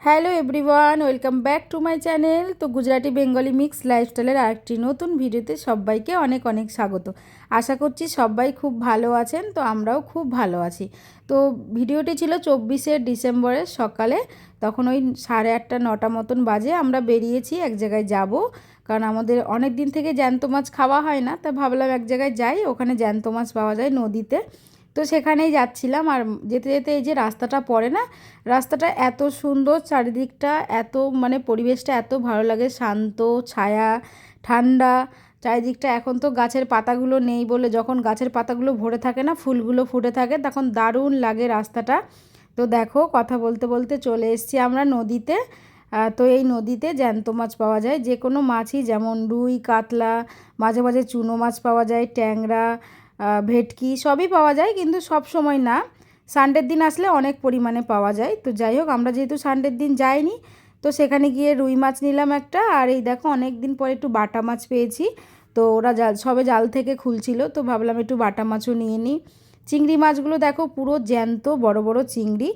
Hello everyone, welcome back to my channel. তো Gujarati Bengali mix লাইফস্টাইলের আরেকটি নতুন ভিডিওতে সবাইকে অনেক অনেক স্বাগত। আশা করছি সবাই খুব ভালো আছেন, তো আমরাও খুব ভালো আছি। তো ভিডিওটি ছিল 24শে ডিসেম্বরের সকালে, তখন ওই 8:30 9টা মতন বাজে। আমরা বেরিয়েছি এক জায়গায় যাব, কারণ আমাদের অনেক দিন থেকে জ্যান্ত মাছ খাওয়া হয় না, তা ভাবলাম এক জায়গায় যাই, ওখানে জ্যান্ত মাছ পাওয়া যায় নদীতে। তো সেখানেই যাচ্ছিলাম। আর যেতে যেতে এই যে রাস্তাটা পড়ে না, রাস্তাটা এত সুন্দর, চারিদিকটা এত মানে পরিবেশটা এত ভালো লাগে, শান্ত, ছায়া, ঠান্ডা চারিদিকটা। এখন তো গাছের পাতাগুলো নেই বলে, যখন গাছের পাতাগুলো ভরে থাকে না, ফুলগুলো ফুটে থাকে, তখন দারুণ লাগে রাস্তাটা। তো দেখো, কথা বলতে বলতে চলে এসেছি আমরা নদীতে। তো এই নদীতে জ্যান্ত মাছ পাওয়া যায়, যে কোনো মাছই, যেমন রুই, কাতলা, মাঝে মাঝে চুনো মাছ পাওয়া যায়, ট্যাংরা, ভেটকি সবই পাওয়া যায়, কিন্তু সব সময় না। সানডের দিন আসলে অনেক পরিমাণে পাওয়া যায়। তো যাই হোক, আমরা যেহেতু সানডের দিন যাইনি, তো সেখানে গিয়ে রুই মাছ নিলাম একটা। আর এই দেখো, অনেক দিন পরে একটু বাটা মাছ পেয়েছি। তো ওরা সবে জাল থেকে খুলছিল, তো ভাবলাম একটু বাটা মাছও নিয়ে নিই। চিংড়ি মাছগুলো দেখো পুরো জ্যান্ত, বড় বড় চিংড়ি।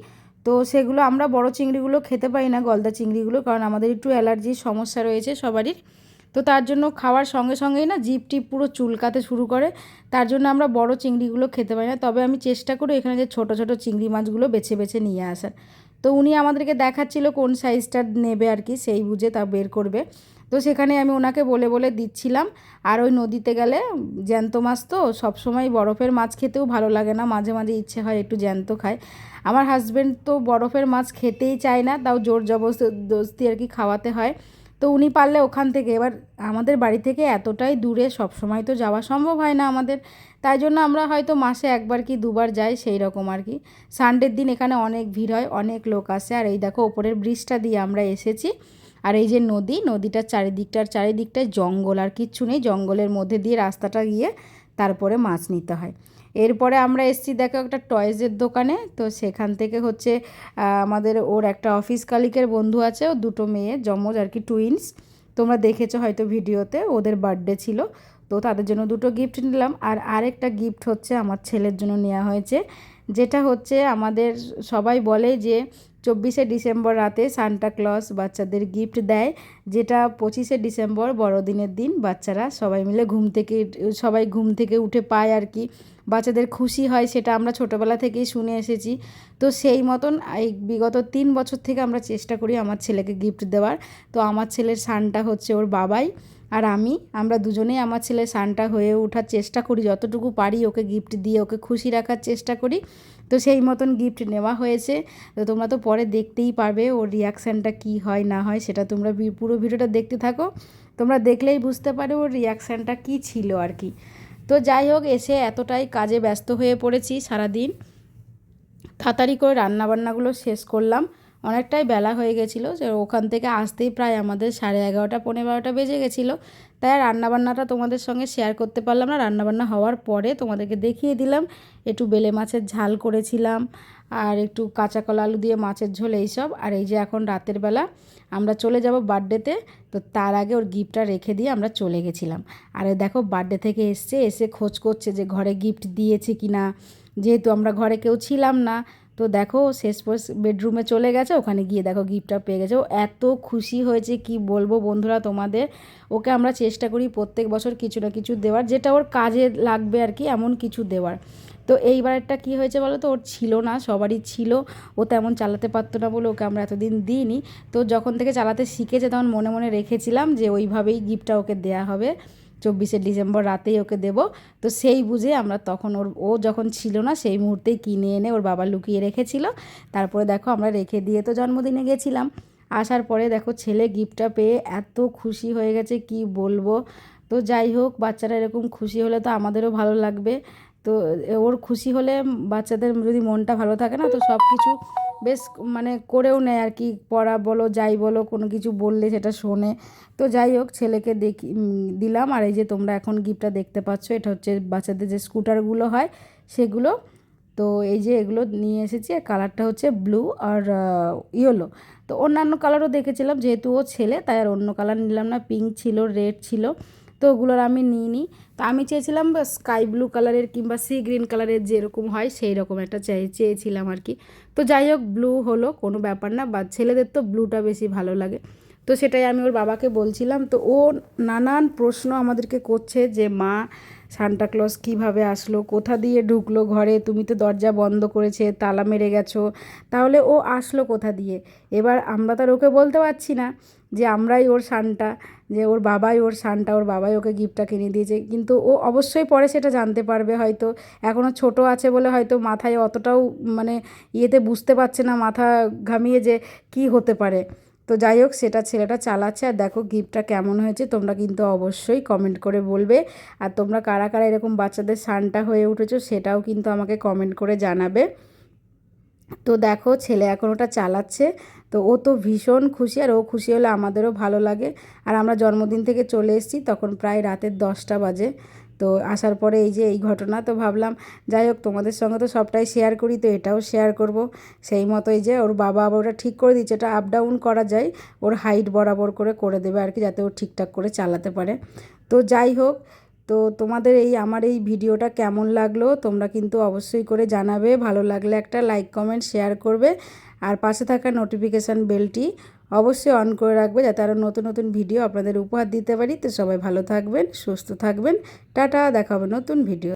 তো সেগুলো আমরা বড় চিংড়িগুলো খেতে পারি না, গলদা চিংড়িগুলো, কারণ আমাদের একটু অ্যালার্জির সমস্যা রয়েছে সবারই। তো তার জন্য খাওয়ার সঙ্গে সঙ্গেই না জিভ টিপ পুরো চুলকাতে শুরু করে, তার জন্য আমরা বড় চিংড়িগুলো খেতে পারি না। তবে আমি চেষ্টা করি এখানে যে ছোট ছোট চিংড়ি মাছগুলো বেছে বেছে নিয়ে আসার। তো উনি আমাদেরকে দেখাচ্ছিল কোন সাইজটা নেবে আর কি, সেই বুঝে তা বের করবে। তো সেখানে আমি ওনাকে বলে বলে দিচ্ছিলাম। আর ওই নদীতে গেলে জ্যান্ত মাছ তো সবসময়, বরফের মাছ খেতেও ভালো লাগে না, মাঝে মাঝে ইচ্ছে হয় একটু জ্যান্ত খায়। আমার হাজব্যান্ড তো বরফের মাছ খেতেই চায় না, তাও জোর জবরদস্তি আর কি খাওয়াতে হয়। তো উনি পারলে ওখান থেকে, এবার আমাদের বাড়ি থেকে এতটাই দূরে, সব সময় তো যাওয়া সম্ভব হয় না আমাদের, তাই জন্য আমরা হয়তো মাসে একবার কি দুবার যাই, সেই রকম আর কি। সানডের দিন এখানে অনেক ভিড় হয়, অনেক লোক আসে। আর এই দেখো, ওপরের ব্রিজটা দিয়ে আমরা এসেছি। আর এই যে নদীটার চারিদিকটায় জঙ্গল, আর কিচ্ছু নেই, জঙ্গলের মধ্যে দিয়ে রাস্তাটা গিয়ে তারপরে মাছ নিতে হয়। এরপরে আমরা এসেছি দেখো একটা টয়েজের দোকানে। তো সেখান থেকে হচ্ছে আমাদের ওর একটা অফিস কালিকের বন্ধু আছে, ও দুটো মেয়ে যমজ আর কি, টুইন্স। তোমরা দেখেছো হয়তো ভিডিওতে, ওদের বার্থডে ছিল। তো তাদের জন্য দুটো গিফট নিলাম। আর আরেকটা গিফট হচ্ছে আমার ছেলের জন্য নেওয়া হয়েছে, যেটা হচ্ছে আমাদের সবাই বলে যে 24শে ডিসেম্বর রাতে সান্টা ক্লজ বাচ্চাদের গিফট দেয়, যেটা 25শে ডিসেম্বর বড়দিনের দিন বাচ্চারা সবাই মিলে সবাই ঘুম থেকে উঠে পায় আর কি, বাচ্চাদের খুশি হয়, সেটা আমরা ছোটোবেলা থেকেই শুনে এসেছি। তো সেই মতন এই বিগত 3 বছর থেকে আমরা চেষ্টা করি আমার ছেলেকে গিফট দেওয়ার। তো আমার ছেলের সানটা হচ্ছে ওর বাবাই, আর আমরা দুজনেই আমার ছেলের সানটা হয়ে ওঠার চেষ্টা করি, যতটুকু পারি ওকে গিফট দিয়ে ওকে খুশি রাখার চেষ্টা করি। তো সেই মতন গিফট নেওয়া হয়েছে। তো তোমরা তো পরে দেখতেই পারবে ওর রিয়াকশানটা কী হয় না হয়, সেটা তোমরা পুরো ভিডিওটা দেখতে থাকো, তোমরা দেখলেই বুঝতে পারো ওর রিয়াকশানটা কী ছিল আর কি। তো যাই হোক, এসে এতটাই কাজে ব্যস্ত হয়ে পড়েছি সারাদিন, তাড়াতাড়ি করে রান্নাবান্নাগুলো শেষ করলাম। অনেকটাই বেলা হয়ে গেছিলো, যে ওখান থেকে আসতেই প্রায় আমাদের 11:30 12 বেজে গেছিলো। তাই আর রান্নাবান্নাটা তোমাদের সঙ্গে শেয়ার করতে পারলাম না। রান্নাবান্না হওয়ার পরে তোমাদেরকে দেখিয়ে দিলাম। একটু বেলে মাছের ঝাল করেছিলাম, আর একটু কাঁচা কলা আলু দিয়ে মাছের ঝোল, এইসব। আর এই যে এখন রাতের বেলা আমরা চলে যাব বার্থডেতে, তো তার আগে ওর গিফটটা রেখে দিয়ে আমরা চলে গেছিলাম। আর দেখো, বার্থডে থেকে এসে খোঁজ করছে যে ঘরে গিফট দিয়েছে কি না, যেহেতু আমরা ঘরে কেউ ছিলাম না। তো দেখো, শেষ বেডরুমে চলে গেছে, ওখানে গিয়ে দেখো গিফটটা পেয়ে গেছে। ও এত খুশি হয়েছে কি বলবো বন্ধুরা তোমাদের। ওকে আমরা চেষ্টা করি প্রত্যেক বছর কিছু না কিছু দেওয়ার, যেটা ওর কাজে লাগবে আর কি, এমন কিছু দেওয়ার। তো এইবারটা কি হয়েছে বলো তো, ওর ছিল না, সবারই ছিল, ও তেমন চালাতে পারতো না বলে ওকে আমরা এতদিন দিইনি। তো যখন থেকে চালাতে শিখেছে, তখন মনে মনে রেখেছিলাম যে ওইভাবেই গিফটটা ওকে দেয়া হবে, 24শে ডিসেম্বর রাতেই ওকে দেব। তো সেই বুঝে আমরা তখন ও যখন ছিল না, সেই মুহূর্তেই কিনে এনে ওর বাবা লুকিয়ে রেখেছিল। তারপরে দেখো, আমরা রেখে দিয়ে তো জন্মদিনে গেছিলাম। আসার পরে দেখো, ছেলে গিফটটা পেয়ে এত খুশি হয়ে গেছে কি বলবো। তো যাই হোক, বাচ্চারা এরকম খুশি হলে তো আমাদেরও ভালো লাগবে। তো ওর খুশি হলে, বাচ্চাদের যদি মনটা ভালো থাকে না, তো সব কিছু বেশ মানে করেও নেয় আর কি, পড়া বলো যাই বলো, কোনো কিছু বললে সেটা শোনে। তো যাই হোক, ছেলেকে দিলাম। আর এই যে তোমরা এখন গিফটটা দেখতে পাচ্ছ, এটা হচ্ছে বাচ্চাদের যে স্কুটারগুলো হয় সেগুলো। তো এই যে এগুলো নিয়ে এসেছি, আর কালারটা হচ্ছে ব্লু আর ইয়েলো। তো অন্যান্য কালারও দেখেছিলাম, যেহেতু ও ছেলে তাই আর অন্য কালার নিলাম না, পিঙ্ক ছিল, রেড ছিল। তো ওগুলোর আমি নিইনি। তো আমি চেয়েছিলাম স্কাই ব্লু কালারের কিংবা সি গ্রিন কালারের যেরকম হয় সেই রকম একটা চেয়েছিলাম আর কি। তো যাই হোক, ব্লু হলো, কোনো ব্যাপার না, বা ছেলেদের তো ব্লুটা বেশি ভালো লাগে। তো সেটাই আমি ওর বাবাকে বলছিলাম। তো ও নানান প্রশ্ন আমাদেরকে করছে যে মা, সান্টাক্লজ কীভাবে আসলো, কোথা দিয়ে ঢুকলো ঘরে, তুমি তো দরজা বন্ধ করেছে, তালা মেরে গেছো, তাহলে ও আসলো কোথা দিয়ে? এবার আমরা তো আর ওকে বলতে পারছি না যে আমরাই ওর সান্টা, যে ওর বাবাই ওর সান্টা, ওর বাবাই ওকে গিফটটা কিনে দিয়েছে। কিন্তু ও অবশ্যই পরে সেটা জানতে পারবে, হয়তো এখনও ছোট আছে বলে হয়তো মাথায় অতটাও মানে ইয়েতে বুঝতে পারছে না, মাথা ঘামিয়ে যে কি হতে পারে। তো যাই হোক, সেটা ছেলেটা চালাচ্ছে। আর দেখো গিফটটা কেমন হয়েছে তোমরা কিন্তু অবশ্যই কমেন্ট করে বলবে। আর তোমরা কারা কারা এরকম বাচ্চাদের সান্টা হয়ে উঠেছো সেটাও কিন্তু আমাকে কমেন্ট করে জানাবে। তো দেখো ছেলে এখন ওটা চালাচ্ছে। তো ও তো ভীষণ খুশি, আর ও খুশি হলে আমাদেরও ভালো লাগে। আর আমরা জন্মদিন থেকে চলে এসেছি, তখন প্রায় রাতের 10টা বাজে। তো আসার পরে এই যে এই ঘটনা, তো ভাবলাম যাই হোক তোমাদের সঙ্গে তো সবটাই শেয়ার করি, তো এটাও শেয়ার করব। সেই মতো এই যে ওর বাবা আবার ওটা ঠিক করে দিচ্ছে, এটা আপ ডাউন করা যায়, ওর হাইট বরাবর করে দেবে আর কি, যাতে ও ঠিকঠাক করে চালাতে পারে। তো যাই হোক, তো তোমাদের এই আমার এই ভিডিওটা কেমন লাগলো তোমরা কিন্তু অবশ্যই করে জানাবে। ভালো লাগলে একটা লাইক কমেন্ট শেয়ার করবে, আর পাশে থাকা নোটিফিকেশান বেলটি অবশ্যই অন করে রাখবে, যাতে আরও নতুন নতুন ভিডিও আপনাদের উপহার দিতে পারি। তো সবাই ভালো থাকবেন, সুস্থ থাকবেন, টাটা, দেখা হবে নতুন ভিডিও।